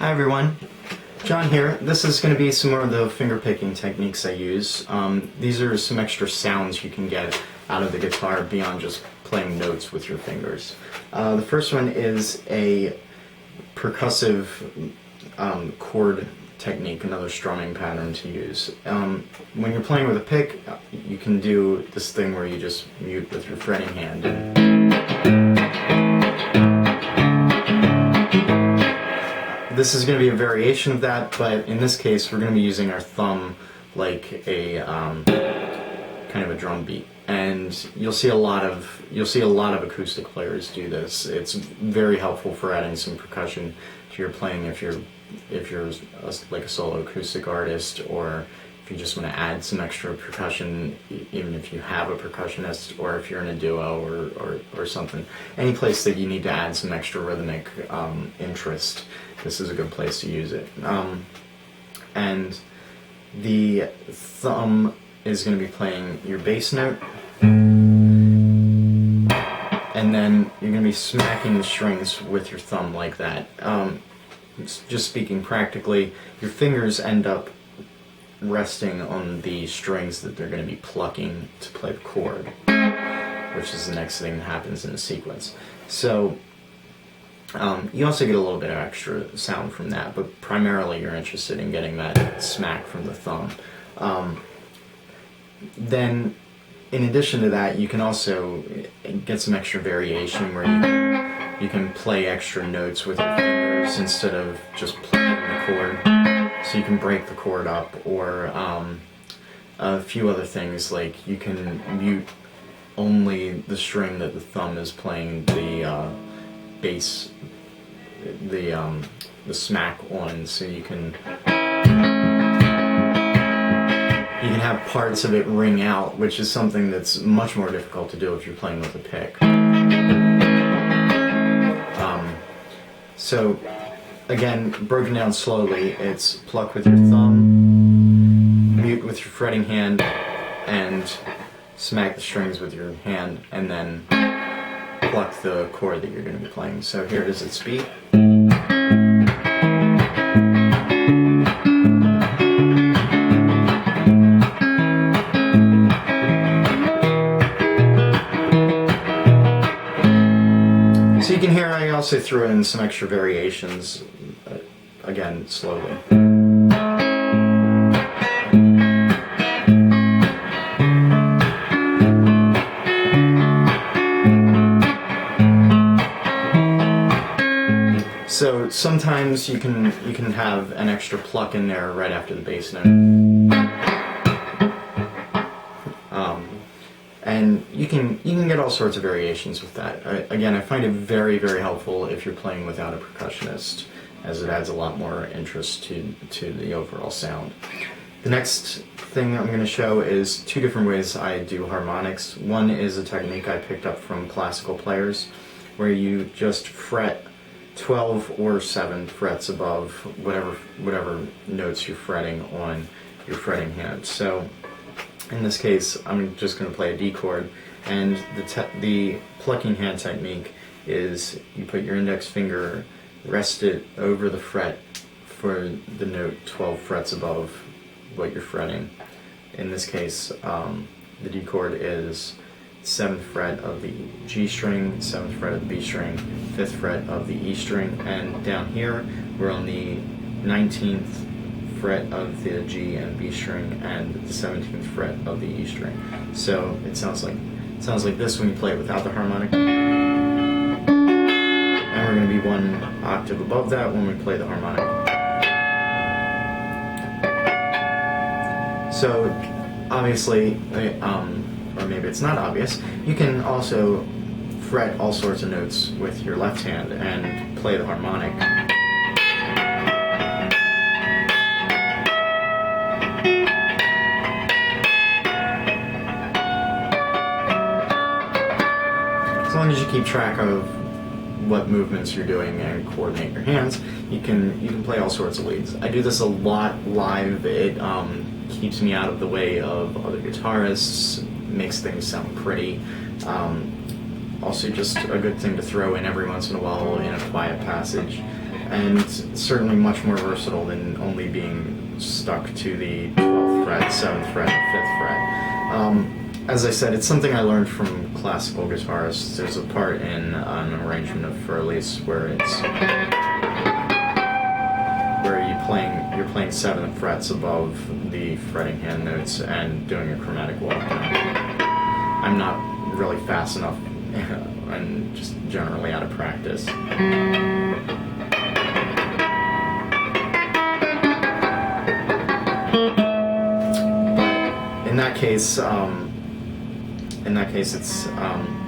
Hi everyone, John here. This is going to be some more of the finger picking techniques I use. These are some extra sounds you can get out of the guitar beyond just playing notes with your fingers. The first one is a percussive chord technique, another strumming pattern to use. When you're playing with a pick, you can do this thing where you just mute with your fretting hand. This is going to be a variation of that, but in this case we're going to be using our thumb like a kind of a drum beat, and you'll see a lot of acoustic players do this. It's very helpful for adding some percussion to your playing if you're like a solo acoustic artist, or if you just want to add some extra percussion, even if you have a percussionist, or if you're in a duo or something. Any place that you need to add some extra rhythmic interest, this is a good place to use it. And the thumb is going to be playing your bass note, and then you're going to be smacking the strings with your thumb like that. Just speaking practically, your fingers end up resting on the strings that they're going to be plucking to play the chord, which is the next thing that happens in the sequence. So you also get a little bit of extra sound from that, but primarily you're interested in getting that smack from the thumb. Then, in addition to that, you can also get some extra variation where you can play extra notes with your fingers instead of just playing the chord. So you can break the chord up, or a few other things, like you can mute only the string that the thumb is playing the bass, the smack on, so you can have parts of it ring out, which is something that's much more difficult to do if you're playing with a pick. So again, broken down slowly, it's pluck with your thumb, mute with your fretting hand, and smack the strings with your hand, and then pluck the chord that you're going to be playing. So here it is at speed. So you can hear I also threw in some extra variations, again, slowly. So sometimes you can have an extra pluck in there right after the bass note. And you can get all sorts of variations with that. Again, I find it very, very helpful if you're playing without a percussionist, as it adds a lot more interest to the overall sound. The next thing I'm going to show is two different ways I do harmonics. One is a technique I picked up from classical players, where you just fret 12 or 7 frets above whatever notes you're fretting on your fretting hand. So in this case, I'm just going to play a D chord, and the plucking hand technique is you put your index finger, rest it over the fret for the note 12 frets above what you're fretting. In this case, the D chord is 7th fret of the G string, 7th fret of the B string, 5th fret of the E string, and down here we're on the 19th fret of the G and B string, and the 17th fret of the E string. So it sounds like this when you play it without the harmonic. And we're going to be one octave above that when we play the harmonic. So obviously, or maybe it's not obvious, you can also fret all sorts of notes with your left hand and play the harmonic. As long as you keep track of what movements you're doing and coordinate your hands, you can play all sorts of leads. I do this a lot live. It keeps me out of the way of other guitarists, makes things sound pretty. Also just a good thing to throw in every once in a while in a quiet passage. and certainly much more versatile than only being stuck to the 12th fret, 7th fret, 5th fret. As I said, it's something I learned from classical guitarists. There's a part in an arrangement of Furley's where you're playing 7 frets above the fretting hand notes and doing a chromatic walk down. I'm not really fast enough and just generally out of practice. In that case, it's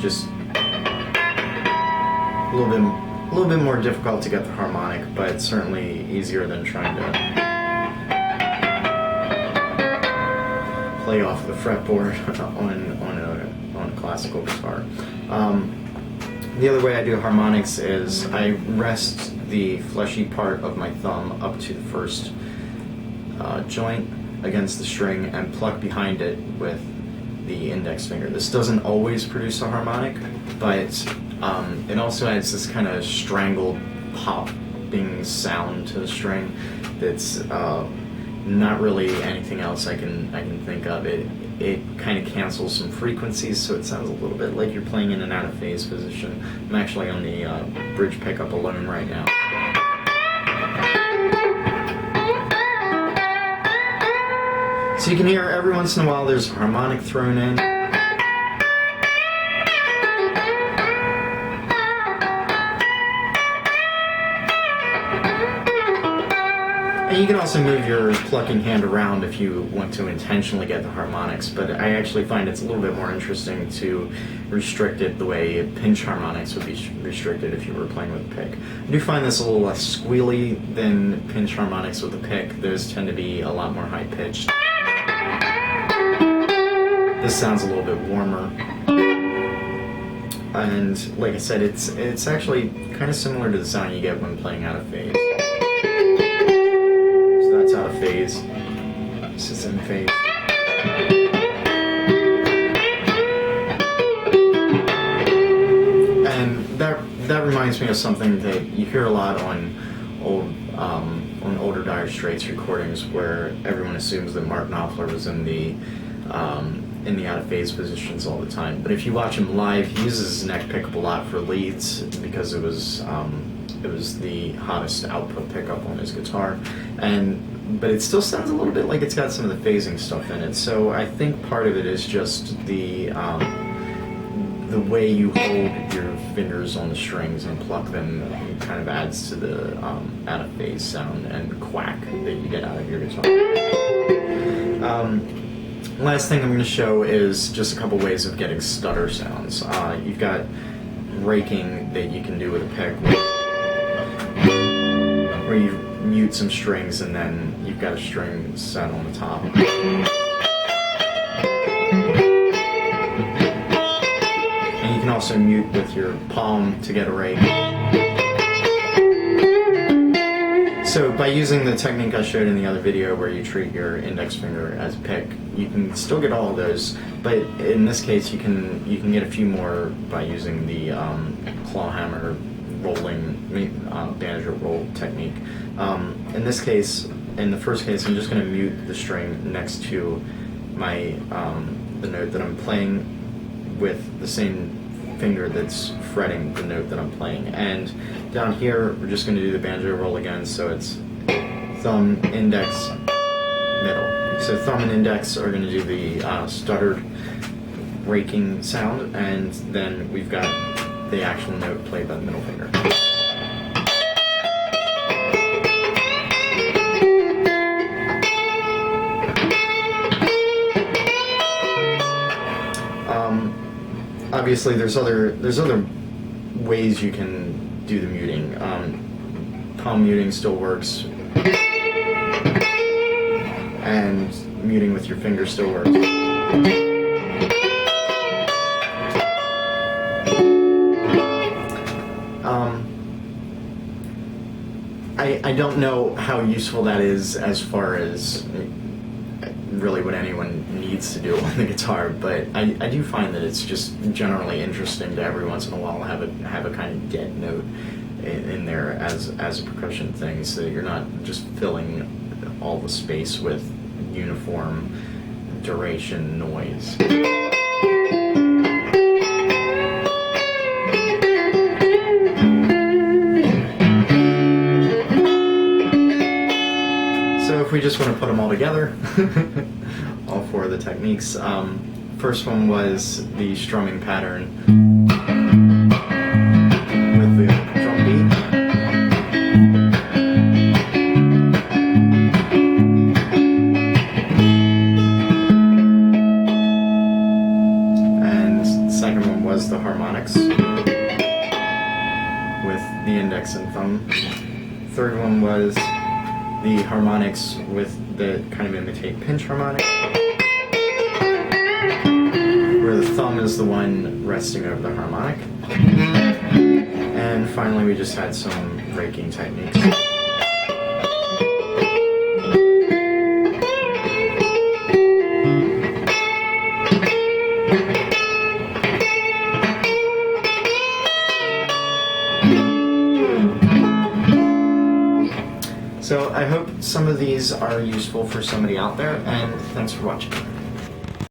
just a little bit more difficult to get the harmonic, but certainly easier than trying to play off the fretboard on a classical guitar. The other way I do harmonics is I rest the fleshy part of my thumb up to the first joint against the string and pluck behind it with the index finger. This doesn't always produce a harmonic, but it also adds this kind of strangled popping sound to the string that's not really anything else I can think of. It kind of cancels some frequencies, so it sounds a little bit like you're playing in an out of phase position. I'm actually on the bridge pickup alone right now. So you can hear every once in a while there's a harmonic thrown in. And you can also move your plucking hand around if you want to intentionally get the harmonics, but I actually find it's a little bit more interesting to restrict it the way pinch harmonics would be restricted if you were playing with a pick. I do find this a little less squealy than pinch harmonics with a pick. Those tend to be a lot more high-pitched. This sounds a little bit warmer. And like I said, it's actually kind of similar to the sound you get when playing out of phase. That's out of phase. This is in phase. And that reminds me of something that you hear a lot on older Dire Straits recordings, where everyone assumes that Mark Knopfler was in the out of phase positions all the time. But if you watch him live, he uses his neck pickup a lot for leads because it was the hottest output pickup on his guitar, but it still sounds a little bit like it's got some of the phasing stuff in it. So I think part of it is just the way you hold your fingers on the strings and pluck them kind of adds to the out of phase sound and quack that you get out of your guitar. Last thing I'm going to show is just a couple ways of getting stutter sounds. You've got raking that you can do with a pick, where you mute some strings and then you've got a string set on the top. And you can also mute with your palm to get a rake. So by using the technique I showed in the other video where you treat your index finger as a pick, you can still get all of those, but in this case you can get a few more by using the claw hammer rolling banjo roll technique. In this case, in the first case, I'm just going to mute the string next to my the note that I'm playing with the same finger that's fretting the note that I'm playing. And down here, we're just going to do the banjo roll again, so it's thumb, index, middle. So thumb and index are going to do the stuttered raking sound, and then we've got the actual note played by the middle finger. Obviously, there's other ways you can do the muting. Palm muting still works, and muting with your finger still works. I don't know how useful that is as far as really what anyone needs to do on the guitar, but I do find that it's just generally interesting to every once in a while have a kind of dead note. in there as a percussion thing, so that you're not just filling all the space with uniform duration noise. So if we just want to put them all together, all four of the techniques. First one was the strumming pattern with the drum beat. And second one was the harmonics with the index and thumb. Third one was the harmonics with the kind of imitate pinch harmonic, where the thumb is the one resting over the harmonic. And finally we just had some raking techniques. So I hope some of these are useful for somebody out there, and thanks for watching.